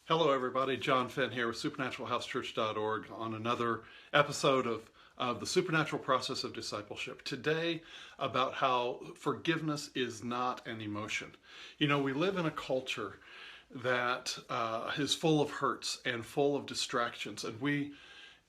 Hello everybody, John Fenn here with supernaturalhousechurch.org on another episode of the supernatural process of discipleship. Today about how forgiveness is not an emotion. You know, we live in a culture that is full of hurts and full of distractions, and we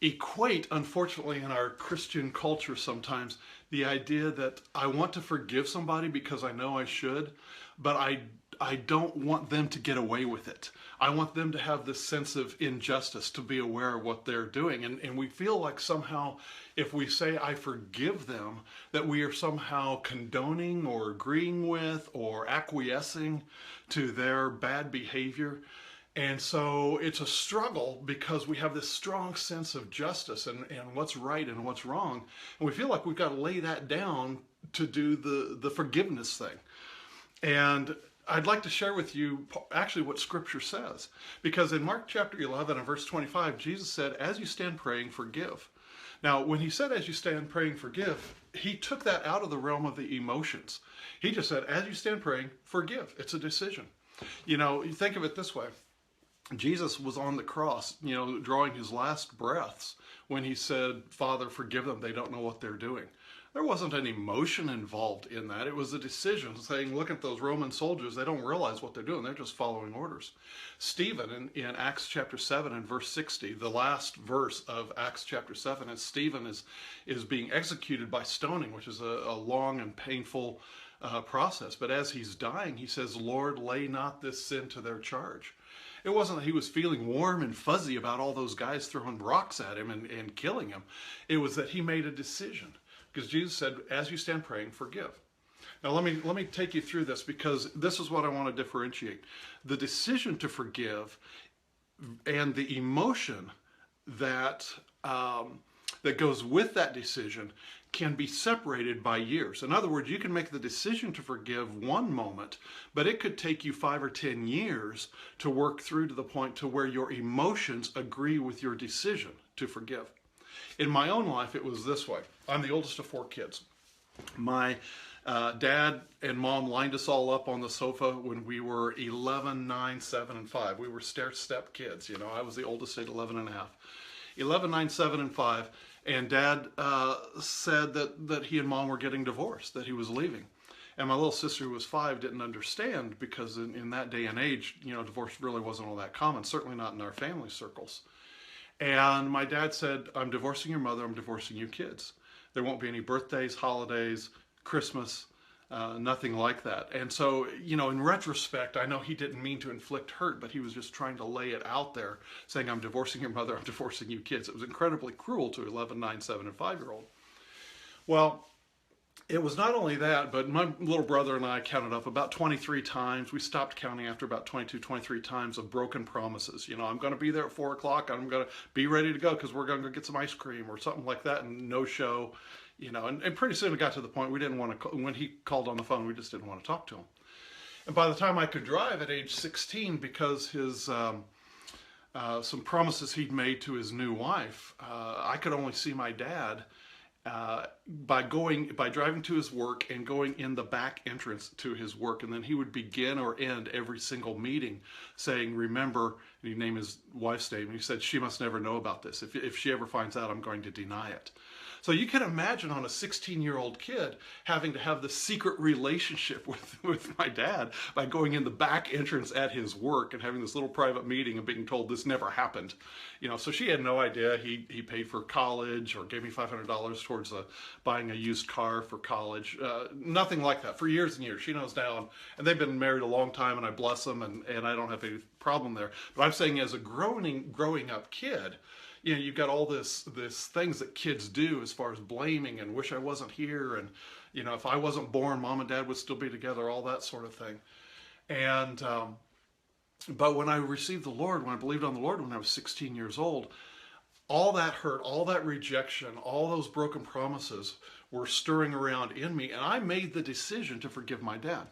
equate, unfortunately, in our Christian culture sometimes, the idea that I want to forgive somebody because I know I should, but I don't want them to get away with it. I want them to have this sense of injustice, to be aware of what they're doing. And we feel like somehow if we say I forgive them, that we are somehow condoning or agreeing with or acquiescing to their bad behavior. And so it's a struggle because we have this strong sense of justice and what's right and what's wrong. And we feel like we've got to lay that down to do the forgiveness thing. And I'd like to share with you actually what Scripture says. Because in Mark chapter 11 and verse 25, Jesus said, as you stand praying, forgive. Now, when he said, as you stand praying, forgive, he took that out of the realm of the emotions. He just said, as you stand praying, forgive. It's a decision. You know, you think of it this way. Jesus was on the cross, you know, drawing his last breaths when he said, Father, forgive them. They don't know what they're doing. There wasn't an emotion involved in that. It was a decision saying, look at those Roman soldiers. They don't realize what they're doing. They're just following orders. Stephen in Acts chapter 7 and verse 60, the last verse of Acts chapter 7, as Stephen is being executed by stoning, which is a long and painful process. But as he's dying, he says, Lord, lay not this sin to their charge. It wasn't that he was feeling warm and fuzzy about all those guys throwing rocks at him and killing him. It was that he made a decision. Because Jesus said, as you stand praying, forgive. Now let me take you through this, because this is what I want to differentiate. The decision to forgive and the emotion that goes with that decision can be separated by years. In other words, you can make the decision to forgive one moment, but it could take you 5 or 10 years to work through to the point to where your emotions agree with your decision to forgive. In my own life, it was this way. I'm the oldest of 4 kids. My dad and mom lined us all up on the sofa when we were 11, 9, 7, and 5. We were stair-step kids. You know, I was the oldest at 11 and a half. 11, 9, 7, and 5. And Dad said that he and Mom were getting divorced, that he was leaving. And my little sister, who was 5, didn't understand, because in that day and age, you know, divorce really wasn't all that common, certainly not in our family circles. And my dad said, I'm divorcing your mother, I'm divorcing you kids. There won't be any birthdays, holidays, Christmas, nothing like that. And so, you know, in retrospect, I know he didn't mean to inflict hurt, but he was just trying to lay it out there, saying, I'm divorcing your mother, I'm divorcing you kids. It was incredibly cruel to 11, 9, 7, and 5-year-old. Well, it was not only that, but my little brother and I counted up about 23 times. We stopped counting after about 22, 23 times of broken promises. You know, I'm going to be there at 4 o'clock. I'm going to be ready to go because we're going to go get some ice cream or something like that, and no show. You know, and pretty soon it got to the point we didn't want to, when he called on the phone, we just didn't want to talk to him. And by the time I could drive at age 16, because his some promises he'd made to his new wife, I could only see my dad by driving to his work and going in the back entrance to his work. And then he would begin or end every single meeting saying, remember, and he'd name his wife's name, and he said, she must never know about this. If she ever finds out, I'm going to deny it. So you can imagine on a 16-year-old kid having to have the secret relationship with my dad by going in the back entrance at his work and having this little private meeting and being told this never happened. You know, so she had no idea he paid for college or gave me $500 towards buying a used car for college. Nothing like that for years and years. She knows now, and they've been married a long time, and I bless them, and I don't have any problem there. But I'm saying as a growing up kid, you know, you've got all this things that kids do as far as blaming and wish I wasn't here, and you know, if I wasn't born, Mom and Dad would still be together, all that sort of thing. And but when I received the Lord, when I believed on the Lord when I was 16 years old, all that hurt, all that rejection, all those broken promises were stirring around in me, and I made the decision to forgive my dad.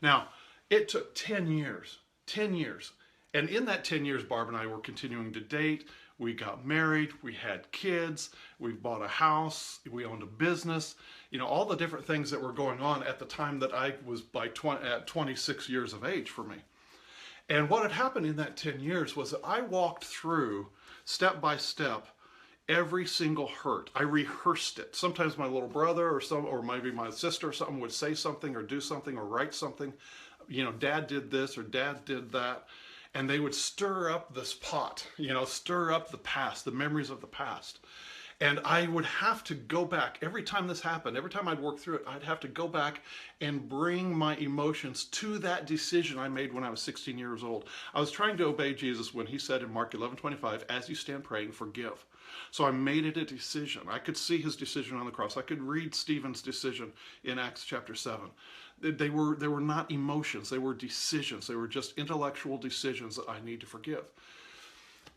Now, it took 10 years, 10 years. And in that 10 years, Barb and I were continuing to date. We got married, we had kids, we bought a house, we owned a business, you know, all the different things that were going on at the time that I was at 26 years of age for me. And what had happened in that 10 years was that I walked through, step by step, every single hurt. I rehearsed it. Sometimes my little brother or maybe my sister or something would say something or do something or write something. You know, Dad did this or Dad did that. And they would stir up this pot, you know, stir up the past, the memories of the past. And I would have to go back every time this happened, every time I'd work through it, I'd have to go back and bring my emotions to that decision I made when I was 16 years old. I was trying to obey Jesus when he said in Mark 11:25, as you stand praying, forgive. So I made it a decision. I could see his decision on the cross. I could read Stephen's decision in Acts chapter 7. They were not emotions, they were decisions. They were just intellectual decisions that I need to forgive.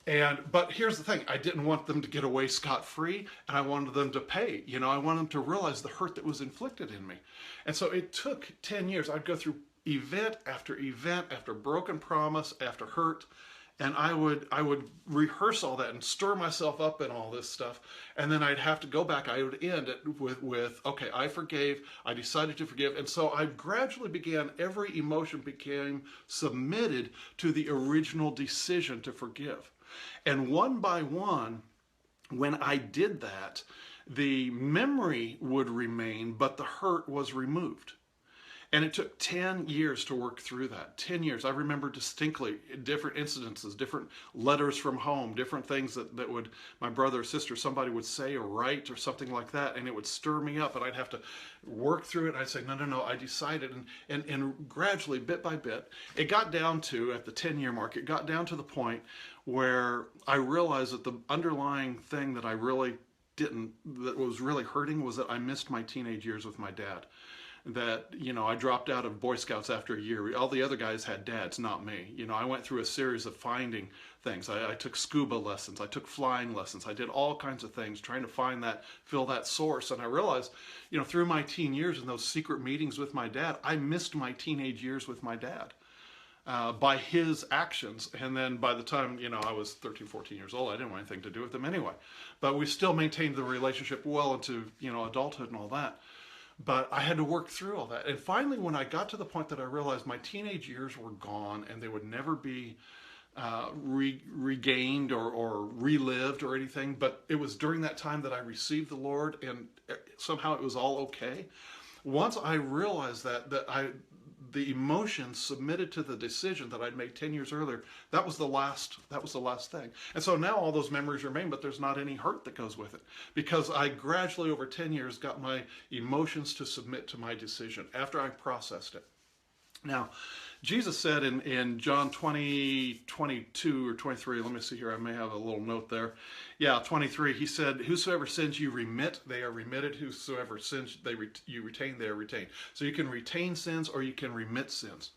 But here's the thing, I didn't want them to get away scot-free, and I wanted them to pay. You know, I wanted them to realize the hurt that was inflicted in me. And so it took 10 years. I'd go through event after broken promise, after hurt, and I would rehearse all that and stir myself up in all this stuff, and then I'd have to go back. I would end it with okay, I forgave, I decided to forgive, and so I gradually began, every emotion became submitted to the original decision to forgive. And one by one, when I did that, the memory would remain, but the hurt was removed. And it took 10 years to work through that. 10 years. I remember distinctly different incidences, different letters from home, different things that would, my brother or sister, somebody would say or write or something like that, and it would stir me up, and I'd have to work through it, and I'd say, no, I decided, and gradually, bit by bit, it got down to, at the 10-year mark, it got down to the point where I realized that the underlying thing that that was really hurting was that I missed my teenage years with my dad. That, you know, I dropped out of Boy Scouts after a year. All the other guys had dads, not me. You know, I went through a series of finding things. I took scuba lessons. I took flying lessons. I did all kinds of things trying to find that, fill that source. And I realized, you know, through my teen years and those secret meetings with my dad, I missed my teenage years with my dad by his actions. And then by the time, you know, I was 13, 14 years old, I didn't want anything to do with him anyway. But we still maintained the relationship well into, you know, adulthood and all that. But I had to work through all that. And finally, when I got to the point that I realized my teenage years were gone and they would never be regained or relived or anything, but it was during that time that I received the Lord and somehow it was all okay. Once I realized the emotions submitted to the decision that I'd made 10 years earlier, that was the last thing. And so now all those memories remain, but there's not any hurt that goes with it, because I gradually over 10 years got my emotions to submit to my decision after I processed it. Now, Jesus said in John 20:22 or 23, let me see here, I may have a little note there. Yeah, 23, he said, whosoever sins you remit, they are remitted. Whosoever sins you retain, they are retained. So you can retain sins or you can remit sins.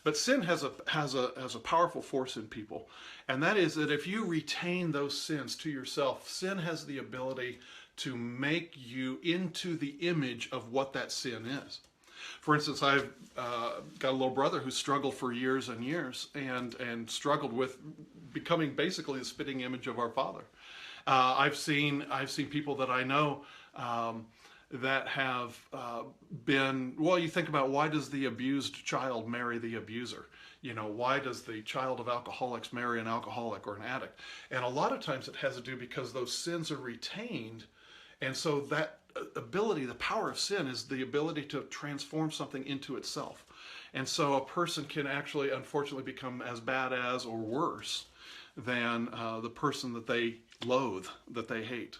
But sin has a powerful force in people. And that is that if you retain those sins to yourself, sin has the ability to make you into the image of what that sin is. For instance, I've got a little brother who struggled for years and years and struggled with becoming basically the spitting image of our father. I've seen people that I know that have been, well, you think about, why does the abused child marry the abuser? You know, why does the child of alcoholics marry an alcoholic or an addict? And a lot of times it has to do because those sins are retained. And so that ability, the power of sin, is the ability to transform something into itself. And so a person can actually, unfortunately, become as bad as or worse than the person that they loathe, that they hate.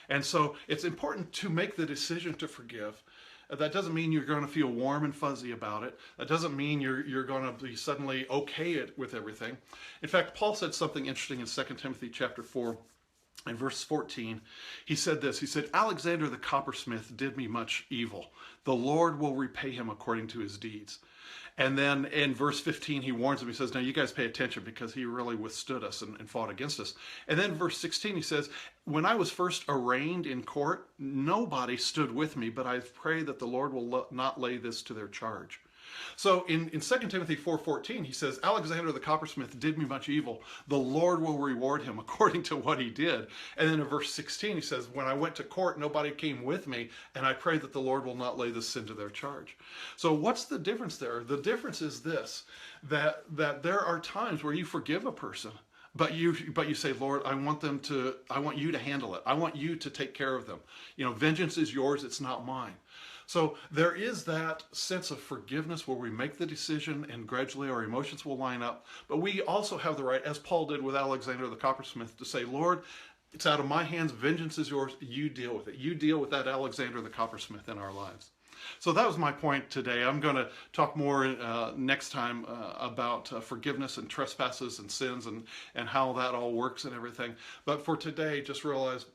And so it's important to make the decision to forgive. That doesn't mean you're going to feel warm and fuzzy about it. That doesn't mean you're going to be suddenly okay with everything. In fact, Paul said something interesting in 2 Timothy chapter 4. In verse 14, he said this. He said, Alexander the coppersmith did me much evil. The Lord will repay him according to his deeds. And then in verse 15, he warns him. He says, now you guys pay attention, because he really withstood us and fought against us. And then verse 16, he says, when I was first arraigned in court, nobody stood with me, but I pray that the Lord will not lay this to their charge. So in 2 Timothy 4:14, he says, Alexander the coppersmith did me much evil. The Lord will reward him according to what he did. And then in verse 16, he says, when I went to court, nobody came with me, and I pray that the Lord will not lay this sin to their charge. So what's the difference there? The difference is this, that there are times where you forgive a person, but you say, Lord, I want you to handle it. I want you to take care of them. Vengeance is yours, it's not mine. So there is that sense of forgiveness where we make the decision and gradually our emotions will line up. But we also have the right, as Paul did with Alexander the coppersmith, to say, Lord, it's out of my hands, vengeance is yours, you deal with it. You deal with that Alexander the coppersmith in our lives. So that was my point today. I'm going to talk more next time about forgiveness and trespasses and sins and how that all works and everything. But for today, just realize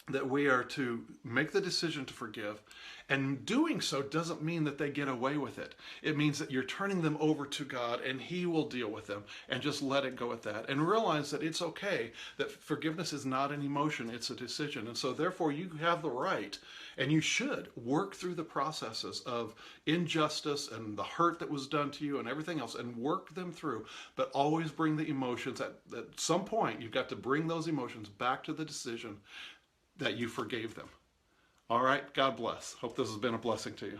that we are to make the decision to forgive, and doing so doesn't mean that they get away with it. It means that you're turning them over to God and He will deal with them, and just let it go at that. And realize that it's okay, that forgiveness is not an emotion, it's a decision. And so therefore you have the right, and you should work through the processes of injustice and the hurt that was done to you and everything else, and work them through, but always bring the emotions. At some point, you've got to bring those emotions back to the decision that you forgave them. All right, God bless. Hope this has been a blessing to you.